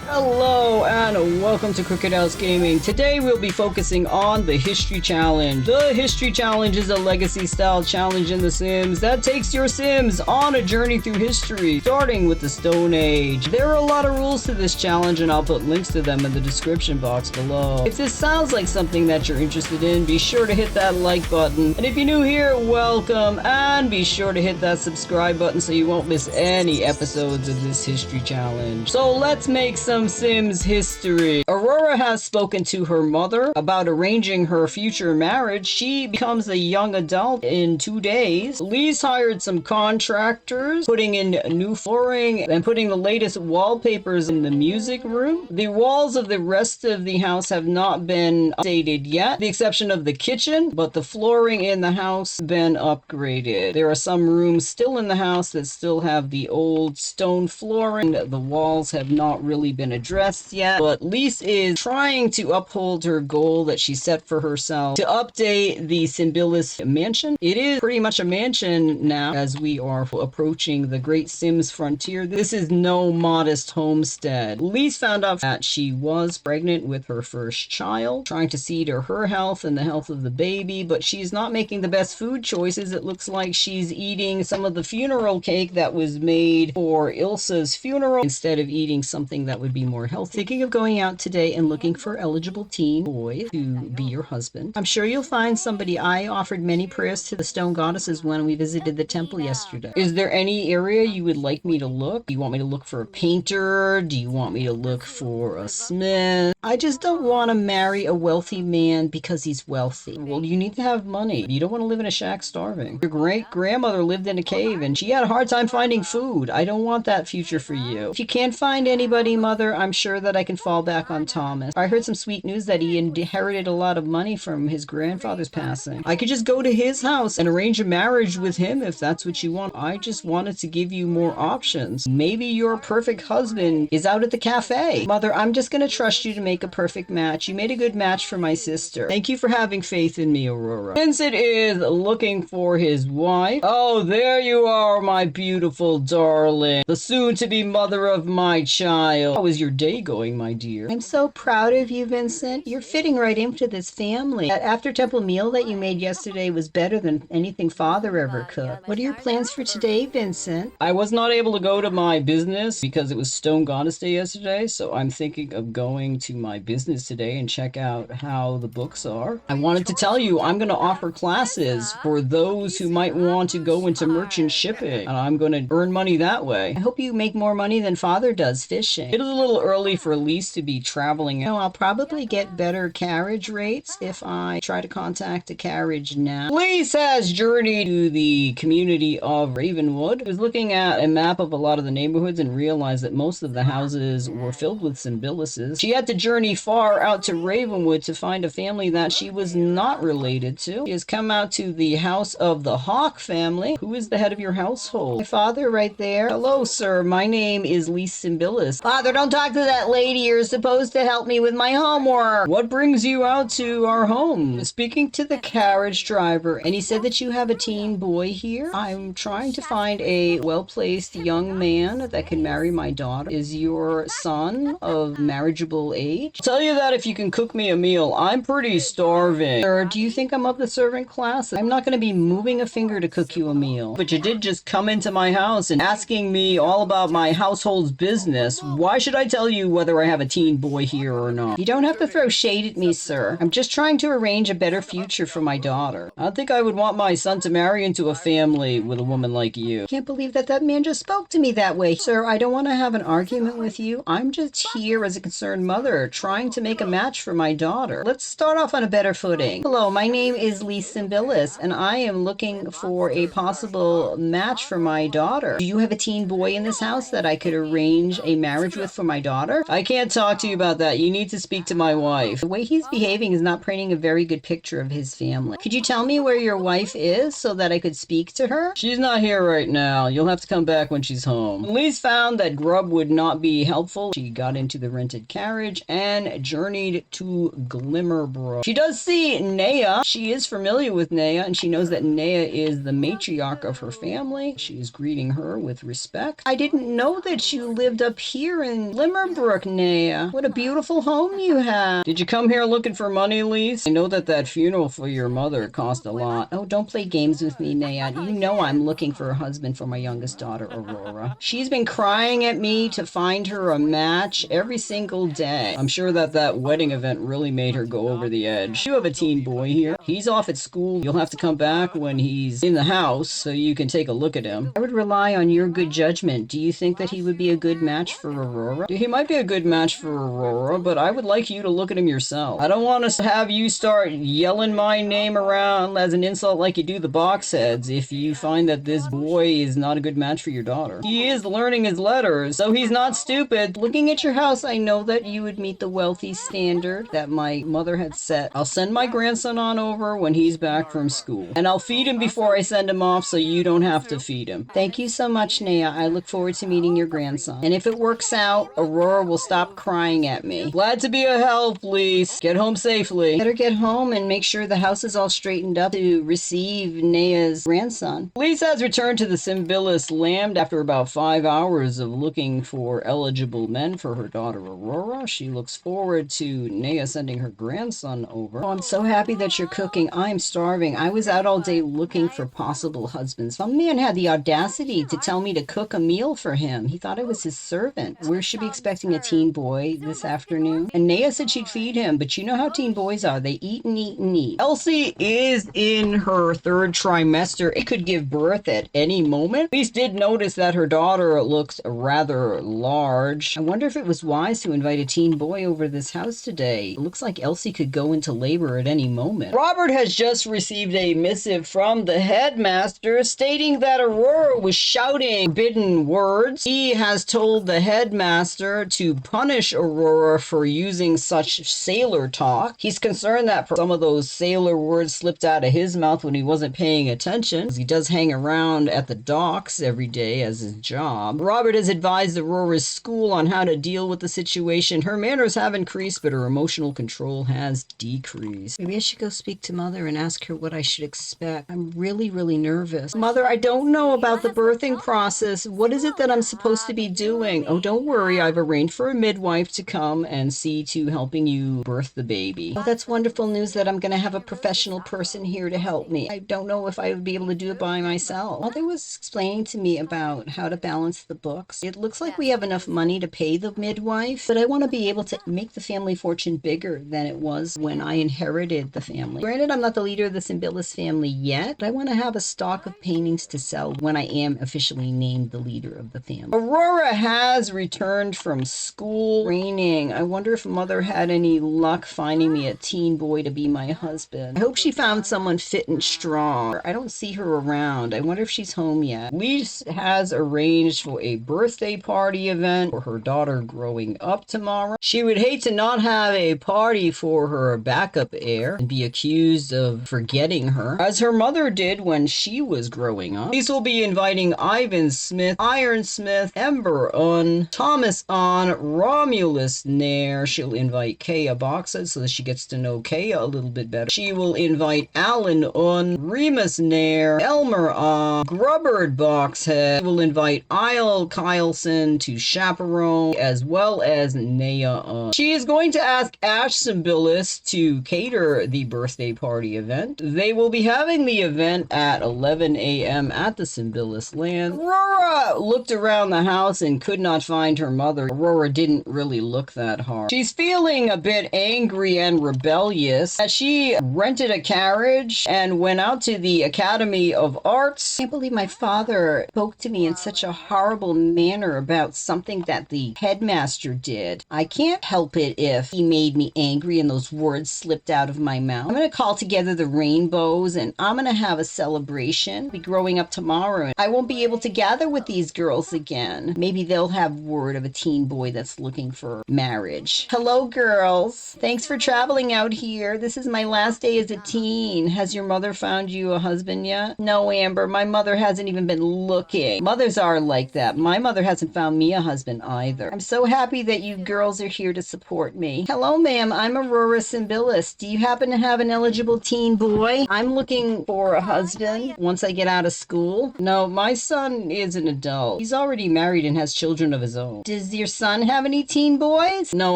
Hello and welcome to Crooked House Gaming. Today we'll be focusing on the History Challenge. The History Challenge is a legacy-style challenge in The Sims that takes your Sims on a journey through history, starting with the Stone Age. There are a lot of rules to this challenge and I'll put links to them in the description box below. If this sounds like something that you're interested in, be sure to hit that like button. And if you're new here, welcome, and be sure to hit that subscribe button so you won't miss any episodes of this History Challenge. So let's make some Sims history. Aurora has spoken to her mother about arranging her future marriage. She becomes a young adult in 2 days. Lise hired some contractors, putting in new flooring and putting the latest wallpapers in the music room. The walls of the rest of the house have not been updated yet, the exception of the kitchen, but the flooring in the house has been upgraded. There are some rooms still in the house that still have the old stone flooring. The walls have not really been addressed yet, but Lise is trying to uphold her goal that she set for herself to update the Betrothed mansion. It is pretty much a mansion now as we are approaching the Great Sims frontier. This is no modest homestead. Lise found out that she was pregnant with her first child, trying to see to her health and the health of the baby, but she's not making the best food choices. It looks like she's eating some of the funeral cake that was made for Ilsa's funeral instead of eating something that would be more healthy. Thinking of going out today and looking for eligible teen boys to be your husband. I'm sure you'll find somebody. I offered many prayers to the stone goddesses when we visited the temple yesterday. Is there any area you would like me to look? Do you want me to look for a painter? Do you want me to look for a smith? I just don't want to marry a wealthy man because he's wealthy. Well, you need to have money. You don't want to live in a shack starving. Your great-grandmother lived in a cave and she had a hard time finding food. I don't want that future for you. If you can't find anybody, Mother, I'm sure that I can fall back on Thomas. I heard some sweet news that he inherited a lot of money from his grandfather's passing. I could just go to his house and arrange a marriage with him if that's what you want. I just wanted to give you more options. Maybe your perfect husband is out at the cafe. Mother, I'm just going to trust you to make a perfect match. You made a good match for my sister. Thank you for having faith in me, Aurora. Vincent is looking for his wife. Oh, there you are, my beautiful darling. The soon-to-be mother of my child. How is your day going, my dear? I'm so proud of you, Vincent. You're fitting right into this family. That after-temple meal that you made yesterday was better than anything Father ever cooked. What are your plans for today, Vincent? I was not able to go to my business because it was Stone Goddess Day yesterday, so I'm thinking of going to my business today and check out how the books are. I wanted to tell you I'm going to offer classes for those who might want to go into merchant shipping, and I'm going to earn money that way. I hope you make more money than Father does fishing. It is a little early for Lise to be traveling. No, I'll probably get better carriage rates if I try to contact a carriage now. Lise has journeyed to the community of Ravenwood. She was looking at a map of a lot of the neighborhoods and realized that most of the houses were filled with Symboluses. She had to journey far out to Ravenwood to find a family that she was not related to. She has come out to the house of the Hawk family. Who is the head of your household? My father right there. Hello, sir. My name is Lise Symbolus. Father, don't talk to that lady. You're supposed to help me with my homework. What brings you out to our home? Speaking to the carriage driver, and he said that you have a teen boy here. I'm trying to find a well-placed young man that can marry my daughter. Is your son of marriageable age? I'll tell you that if you can cook me a meal. I'm pretty starving. Sir, do you think I'm of the servant class? I'm not going to be moving a finger to cook you a meal. But you did just come into my house and asking me all about my household's business. Why should I tell you whether I have a teen boy here or not? You don't have to throw shade at me, sir. I'm just trying to arrange a better future for my daughter. I think I would want my son to marry into a family with a woman like you. I can't believe that man just spoke to me that way. Sir, I don't want to have an argument with you. I'm just here as a concerned mother, trying to make a match for my daughter. Let's start off on a better footing. Hello, my name is Lise Symbolus, and I am looking for a possible match for my daughter. Do you have a teen boy in this house that I could arrange a marriage with for my daughter? I can't talk to you about that. You need to speak to my wife. The way he's behaving is not painting a very good picture of his family. Could you tell me where your wife is so that I could speak to her? She's not here right now. You'll have to come back when she's home. Lise found that grub would not be helpful. She got into the rented carriage and journeyed to Glimmerbrook. She does see Nea. She is familiar with Nea, and she knows that Nea is the matriarch of her family. She is greeting her with respect. I didn't know that you lived up here in Glimmerbrook, Naya. What a beautiful home you have. Did you come here looking for money, Lise? I know that funeral for your mother cost a lot. Oh, don't play games with me, Naya. You know I'm looking for a husband for my youngest daughter, Aurora. She's been crying at me to find her a match every single day. I'm sure that wedding event really made her go over the edge. You have a teen boy here. He's off at school. You'll have to come back when he's in the house so you can take a look at him. I would rely on your good judgment. Do you think that he would be a good match for Aurora? He might be a good match for Aurora, but I would like you to look at him yourself. I don't want to have you start yelling my name around as an insult like you do the box heads if you find that this boy is not a good match for your daughter. He is learning his letters, so he's not stupid. Looking at your house, I know that you would meet the wealthy standard that my mother had set. I'll send my grandson on over when he's back from school, and I'll feed him before I send him off so you don't have to feed him. Thank you so much, Naya. I look forward to meeting your grandson. And if it works out, Aurora will stop crying at me. Glad to be a help, Lise. Get home safely. Better get home and make sure the house is all straightened up to receive Naya's grandson. Lise has returned to the Symbillus land after about 5 hours of looking for eligible men for her daughter Aurora. She looks forward to Naya sending her grandson over. Oh, I'm so happy that you're cooking. I'm starving. I was out all day looking for possible husbands. Some man had the audacity to tell me to cook a meal for him. He thought I was his servant. We should be expecting a teen boy this afternoon. And Naya said she'd feed him, but you know how teen boys are. They eat and eat and eat. Elsie is in her 3rd trimester. It could give birth at any moment. Lise did notice that her daughter looks rather large. I wonder if it was wise to invite a teen boy over this house today. It looks like Elsie could go into labor at any moment. Robert has just received a missive from the headmaster stating that Aurora was shouting forbidden words. He has told the headmaster to punish Aurora for using such sailor talk. He's concerned that some of those sailor words slipped out of his mouth when he wasn't paying attention. He does hang around at the docks every day as his job. Robert has advised Aurora's school on how to deal with the situation. Her manners have increased, but her emotional control has decreased. Maybe I should go speak to Mother and ask her what I should expect. I'm really nervous. Mother, I don't know about the birthing process. What is it that I'm supposed to be doing? Oh, don't worry. I've arranged for a midwife to come and see to helping you birth the baby. Oh, that's wonderful news that I'm going to have a professional person here to help me. I don't know if I would be able to do it by myself. Mother was explaining to me about how to balance the books. It looks like we have enough money to pay the midwife, but I want to be able to make the family fortune bigger than it was when I inherited the family. Granted, I'm not the leader of the Symbillus family yet, but I want to have a stock of paintings to sell when I am officially named the leader of the family. Aurora has returned from school. Raining. I wonder if Mother had any luck finding me a teen boy to be my husband. I hope she found someone fit and strong. I don't see her around. I wonder if she's home yet. Lise has arranged for a birthday party event for her daughter growing up tomorrow. She would hate to not have a party for her backup heir and be accused of forgetting her, as her mother did when she was growing up. Lise will be inviting Ivan Smith, Iron Smith, Ember on, Thomas on, Romulus Nair. She'll invite Kaya Boxhead so that she gets to know Kaya a little bit better. She will invite Alan on, Remus Nair, Elmer on, Grubbard Boxhead. She will invite Isle Kyleson to chaperone, as well as Naya on. She is going to ask Ash Symbillus to cater the birthday party event. They will be having the event at 11 a.m. at the Symbillus land. Aurora looked around the house and could not find her mother. Aurora didn't really look that hard. She's feeling a bit angry and rebellious as she rented a carriage and went out to the Academy of Arts. I can't believe my father spoke to me in such a horrible manner about something that the headmaster did. I can't help it if he made me angry and those words slipped out of my mouth. I'm going to call together the rainbows and I'm going to have a celebration. I'll be growing up tomorrow and I won't be able to gather with these girls again. Maybe they'll have word of a teen boy that's looking for marriage. Hello, girls. Thanks for traveling out here. This is my last day as a teen. Has your mother found you a husband yet? No, Amber. My mother hasn't even been looking. Mothers are like that. My mother hasn't found me a husband either. I'm so happy that you girls are here to support me. Hello, ma'am. I'm Aurora Symbillus. Do you happen to have an eligible teen boy? I'm looking for a husband once I get out of school. No, my son is an adult. He's already married and has children of his own. Does Does your son have any teen boys? No,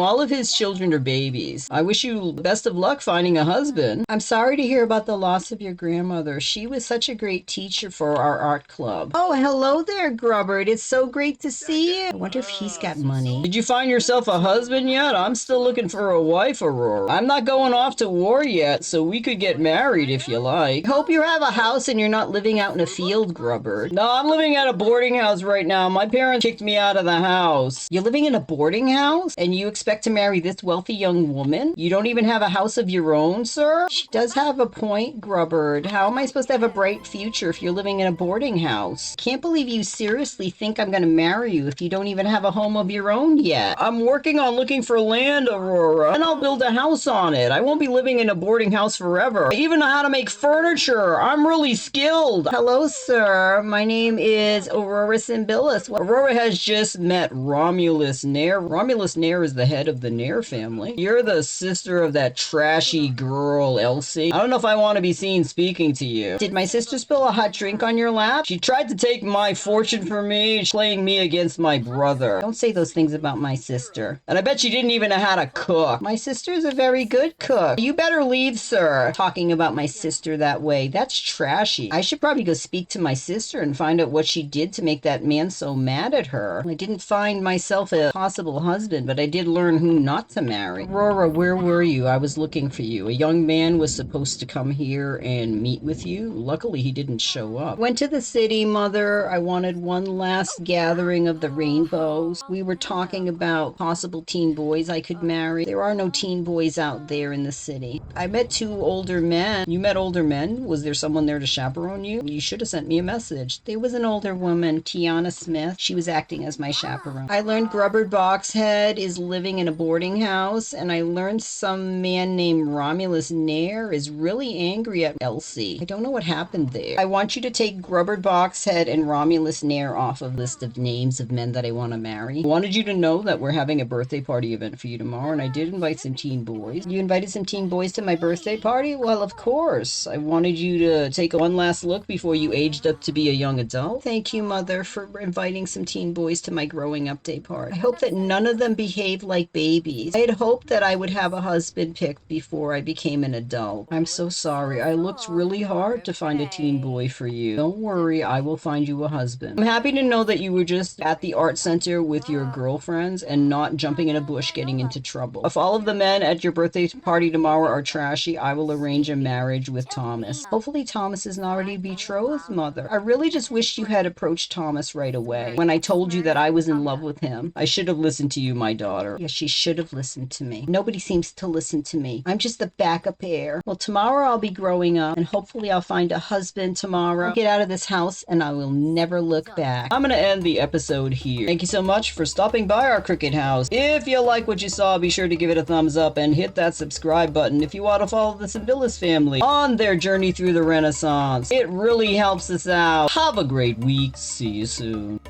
all of his children are babies. I wish you best of luck finding a husband. I'm sorry to hear about the loss of your grandmother. She was such a great teacher for our art club. Oh, hello there, Grubbard. It's so great to see you. I wonder if he's got money. Did you find yourself a husband yet? I'm still looking for a wife, Aurora. I'm not going off to war yet, so we could get married if you like. I hope you have a house and you're not living out in a field, Grubbard. No, I'm living at a boarding house right now. My parents kicked me out of the house. You're living in a boarding house? And you expect to marry this wealthy young woman? You don't even have a house of your own, sir? She does have a point, Grubbard. How am I supposed to have a bright future if you're living in a boarding house? Can't believe you seriously think I'm gonna marry you if you don't even have a home of your own yet. I'm working on looking for land, Aurora, and I'll build a house on it. I won't be living in a boarding house forever. I even know how to make furniture. I'm really skilled. Hello, sir. My name is Aurora Symbilis. Aurora has just met Romulus Nair. Romulus Nair is the head of the Nair family. You're the sister of that trashy girl, Elsie. I don't know if I want to be seen speaking to you. Did my sister spill a hot drink on your lap? She tried to take my fortune from me, playing me against my brother. Don't say those things about my sister. And I bet she didn't even know how to cook. My sister's a very good cook. You better leave, sir. Talking about my sister that way, that's trashy. I should probably go speak to my sister and find out what she did to make that man so mad at her. I didn't find myself a possible husband, but I did learn who not to marry. Aurora, where were you? I was looking for you. A young man was supposed to come here and meet with you. Luckily, he didn't show up. Went to the city, Mother. I wanted one last gathering of the rainbows. We were talking about possible teen boys I could marry. There are no teen boys out there in the city. I met 2 older men. You met older men? Was there someone there to chaperone you? You should have sent me a message. There was an older woman, Tiana Smith. She was acting as my chaperone. I learned Grubbard Boxhead is living in a boarding house, and I learned some man named Romulus Nair is really angry at Elsie. I don't know what happened there. I want you to take Grubbard Boxhead and Romulus Nair off of list of names of men that I want to marry. I wanted you to know that we're having a birthday party event for you tomorrow, and I did invite some teen boys. You invited some teen boys to my birthday party? Well, of course. I wanted you to take one last look before you aged up to be a young adult. Thank you, Mother, for inviting some teen boys to my growing up day party. I hope that none of them behave like babies. I had hoped that I would have a husband picked before I became an adult. I'm so sorry. I looked really hard to find a teen boy for you. Don't worry, I will find you a husband. I'm happy to know that you were just at the art center with your girlfriends and not jumping in a bush getting into trouble. If all of the men at your birthday party tomorrow are trashy, I will arrange a marriage with Thomas. Hopefully Thomas isn't already betrothed, Mother. I really just wish you had approached Thomas right away when I told you that I was in love with him. I should have listened to you, my daughter. Yes, she should have listened to me. Nobody seems to listen to me. I'm just the backup heir. Well, tomorrow I'll be growing up, and hopefully I'll find a husband tomorrow. I'll get out of this house, and I will never look back. I'm gonna end the episode here. Thank you so much for stopping by our cricket house. If you like what you saw, be sure to give it a thumbs up and hit that subscribe button if you want to follow the Symbilis family on their journey through the Renaissance. It really helps us out. Have a great week. See you soon.